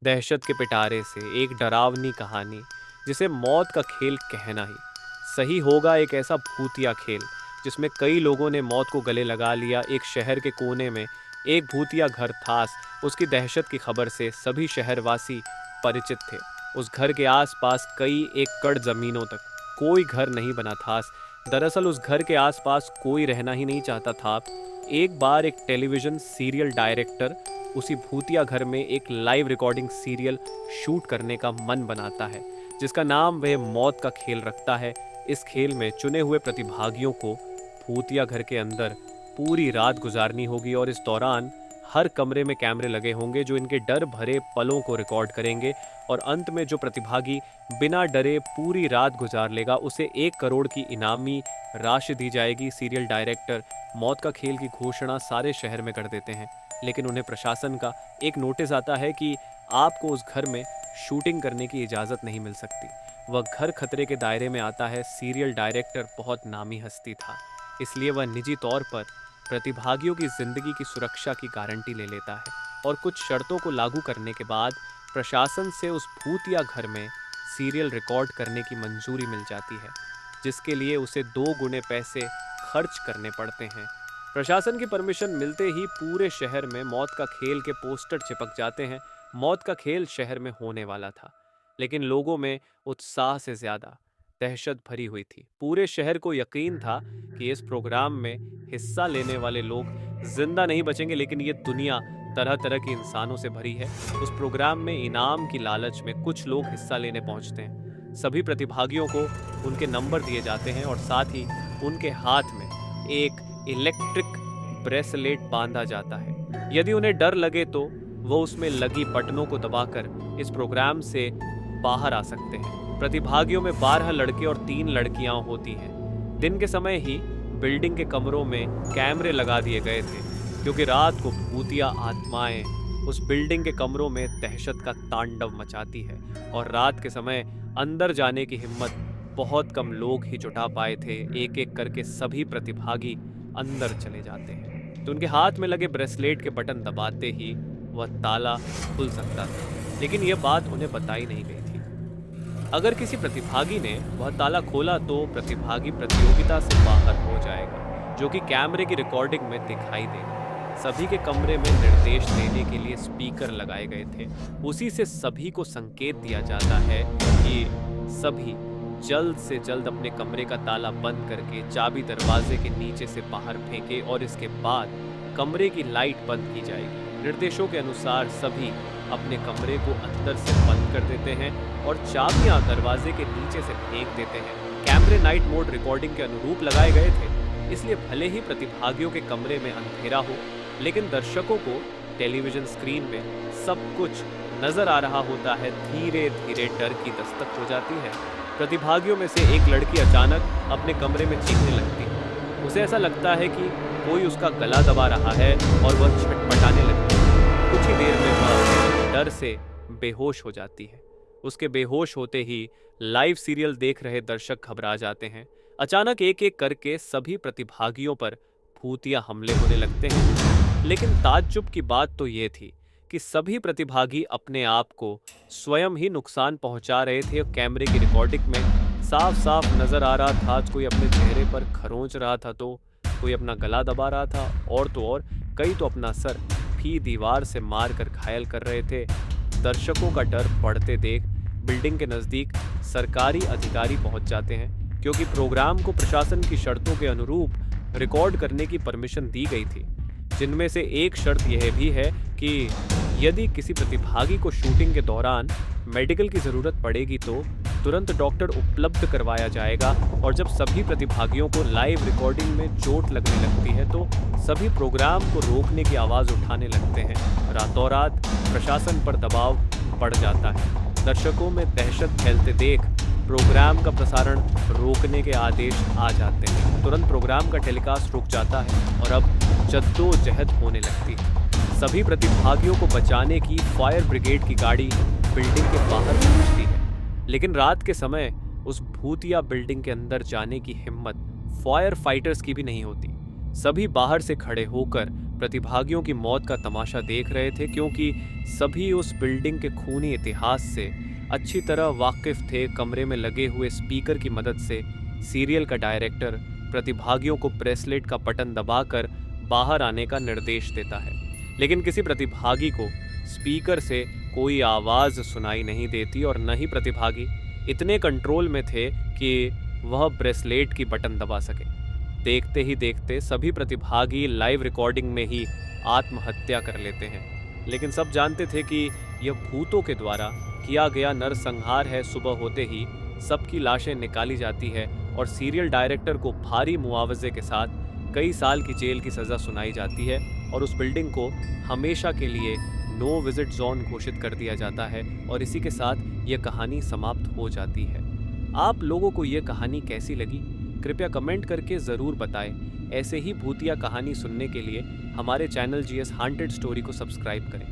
दहशत के पिटारे से एक डरावनी कहानी जिसे मौत का खेल कहना ही सही होगा। एक ऐसा भूतिया खेल जिसमें कई लोगों ने मौत को गले लगा लिया। एक शहर के कोने में एक भूतिया घर था। उसकी दहशत की खबर से सभी शहरवासी परिचित थे। उस घर के आसपास कई एकड़ जमीनों तक कोई घर नहीं बना था। दरअसल उस घर के आसपास कोई रहना ही नहीं चाहता था। एक बार एक टेलीविजन सीरियल डायरेक्टर उसी भूतिया घर में एक लाइव रिकॉर्डिंग सीरियल शूट करने का मन बनाता है, जिसका नाम वह मौत का खेल रखता है। इस खेल में चुने हुए प्रतिभागियों को भूतिया घर के अंदर पूरी रात गुजारनी होगी और इस दौरान हर कमरे में कैमरे लगे होंगे जो इनके डर भरे पलों को रिकॉर्ड करेंगे। और अंत में जो प्रतिभागी बिना डरे पूरी रात गुजार लेगा उसे 1 करोड़ की इनामी राशि दी जाएगी। सीरियल डायरेक्टर मौत का खेल की घोषणा सारे शहर में कर देते हैं, लेकिन उन्हें प्रशासन का एक नोटिस आता है कि आपको उस घर में शूटिंग करने की इजाज़त नहीं मिल सकती। वह घर खतरे के दायरे में आता है। सीरियल डायरेक्टर बहुत नामी हस्ती था, इसलिए वह निजी तौर पर प्रतिभागियों की जिंदगी की सुरक्षा की गारंटी ले लेता है और कुछ शर्तों को लागू करने के बाद प्रशासन से उस भूतिया घर में सीरियल रिकॉर्ड करने की मंजूरी मिल जाती है, जिसके लिए उसे 2 गुने पैसे खर्च करने पड़ते हैं। प्रशासन की परमिशन मिलते ही पूरे शहर में मौत का खेल के पोस्टर चिपक जाते हैं। मौत का खेल शहर में होने वाला था, लेकिन लोगों में उत्साह से ज्यादा दहशत भरी हुई थी। पूरे शहर को यकीन था कि इस प्रोग्राम में हिस्सा लेने वाले लोग जिंदा नहीं बचेंगे, लेकिन ये दुनिया तरह तरह के इंसानों से भरी है। उस प्रोग्राम में इनाम की लालच में कुछ लोग हिस्सा लेने पहुंचते हैं। सभी प्रतिभागियों को उनके नंबर दिए जाते हैं और साथ ही उनके हाथ में एक इलेक्ट्रिक ब्रेसलेट बांधा जाता है। यदि उन्हें डर लगे तो वो उसमें लगी बटनों को दबाकर इस प्रोग्राम से बाहर आ सकते हैं। प्रतिभागियों में 12 लड़के और 3 लड़कियां होती हैं। दिन के समय ही बिल्डिंग के कमरों में कैमरे लगा दिए गए थे, क्योंकि रात को भूतिया आत्माएं उस बिल्डिंग के कमरों में दहशत का तांडव मचाती है और रात के समय अंदर जाने की हिम्मत बहुत कम लोग ही जुटा पाए थे। एक एक करके सभी प्रतिभागी अंदर चले जाते हैं, तो उनके हाथ में लगे ब्रेसलेट के बटन दबाते ही वह ताला खुल सकता था, लेकिन यह बात उन्हें बताई नहीं गई थी। अगर किसी प्रतिभागी ने वह ताला खोला तो प्रतिभागी प्रतियोगिता से बाहर हो जाएगा, जो कि कैमरे की रिकॉर्डिंग में दिखाई देगा। सभी के कमरे में निर्देश देने के लिए स्पीकर लगाए गए थे। उसी से सभी को संकेत दिया जाता है कि सभी जल्द से जल्द अपने कमरे का ताला बंद करके चाबी दरवाजे के नीचे से बाहर फेंके और इसके बाद कमरे की लाइट बंद की जाएगी। निर्देशों के अनुसार सभी अपने कमरे को अंदर से बंद कर देते हैं और चाबियां दरवाजे के नीचे से फेंक देते हैं। कैमरे नाइट मोड रिकॉर्डिंग के अनुरूप लगाए गए थे, इसलिए भले ही प्रतिभागियों के कमरे में अंधेरा हो, लेकिन दर्शकों को टेलीविजन स्क्रीन में सब कुछ नजर आ रहा होता है। धीरे धीरे डर की दस्तक हो जाती है। प्रतिभागियों में से एक लड़की अचानक अपने कमरे में चीखने लगती है। उसे ऐसा लगता है कि कोई उसका गला दबा रहा है और वह छटपटाने लगती है। कुछ ही देर में वह डर से बेहोश हो जाती है। उसके बेहोश होते ही लाइव सीरियल देख रहे दर्शक घबरा जाते हैं। अचानक एक एक करके सभी प्रतिभागियों पर भूतिया हमले होने लगते हैं, लेकिन ताज्जुब की बात तो ये थी कि सभी प्रतिभागी अपने आप को स्वयं ही नुकसान पहुंचा रहे थे। कैमरे की रिकॉर्डिंग में साफ साफ नजर आ रहा था, कोई अपने चेहरे पर खरोंच रहा था, तो कोई अपना गला दबा रहा था, और तो और कई तो अपना सर भी दीवार से मार कर घायल कर रहे थे। दर्शकों का डर बढ़ते देख बिल्डिंग के नज़दीक सरकारी अधिकारी पहुंच जाते हैं, क्योंकि प्रोग्राम को प्रशासन की शर्तों के अनुरूप रिकॉर्ड करने की परमिशन दी गई थी, जिनमें से एक शर्त यह भी है कि यदि किसी प्रतिभागी को शूटिंग के दौरान मेडिकल की ज़रूरत पड़ेगी तो तुरंत डॉक्टर उपलब्ध करवाया जाएगा। और जब सभी प्रतिभागियों को लाइव रिकॉर्डिंग में चोट लगने लगती है तो सभी प्रोग्राम को रोकने की आवाज़ उठाने लगते हैं। रातों रात प्रशासन पर दबाव बढ़ जाता है। दर्शकों में दहशत फैलते देख प्रोग्राम का प्रसारण रोकने के आदेश आ जाते हैं। तुरंत प्रोग्राम का टेलीकास्ट रुक जाता है और अब जद्दोजहद होने लगती है। सभी प्रतिभागियों को बचाने की फायर ब्रिगेड की गाड़ी बिल्डिंग के बाहर पहुंचती है, लेकिन रात के समय उस भूतिया बिल्डिंग के अंदर जाने की हिम्मत फायर फाइटर्स की भी नहीं होती। सभी बाहर से खड़े होकर प्रतिभागियों की मौत का तमाशा देख रहे थे, क्योंकि सभी उस बिल्डिंग के खूनी इतिहास से अच्छी तरह वाकिफ थे। कमरे में लगे हुए स्पीकर की मदद से सीरियल का डायरेक्टर प्रतिभागियों को ब्रेसलेट का बटन दबाकर बाहर आने का निर्देश देता है, लेकिन किसी प्रतिभागी को स्पीकर से कोई आवाज़ सुनाई नहीं देती और न ही प्रतिभागी इतने कंट्रोल में थे कि वह ब्रेसलेट की बटन दबा सके। देखते ही देखते सभी प्रतिभागी लाइव रिकॉर्डिंग में ही आत्महत्या कर लेते हैं, लेकिन सब जानते थे कि यह भूतों के द्वारा किया गया नरसंहार है। सुबह होते ही सबकी लाशें निकाली जाती है और सीरियल डायरेक्टर को भारी मुआवजे के साथ कई साल की जेल की सज़ा सुनाई जाती है और उस बिल्डिंग को हमेशा के लिए नो विजिट जोन घोषित कर दिया जाता है और इसी के साथ यह कहानी समाप्त हो जाती है। आप लोगों को यह कहानी कैसी लगी, कृपया कमेंट करके ज़रूर बताएं। ऐसे ही भूतिया कहानी सुनने के लिए हमारे चैनल जीएस हॉन्टेड स्टोरी को सब्सक्राइब करें।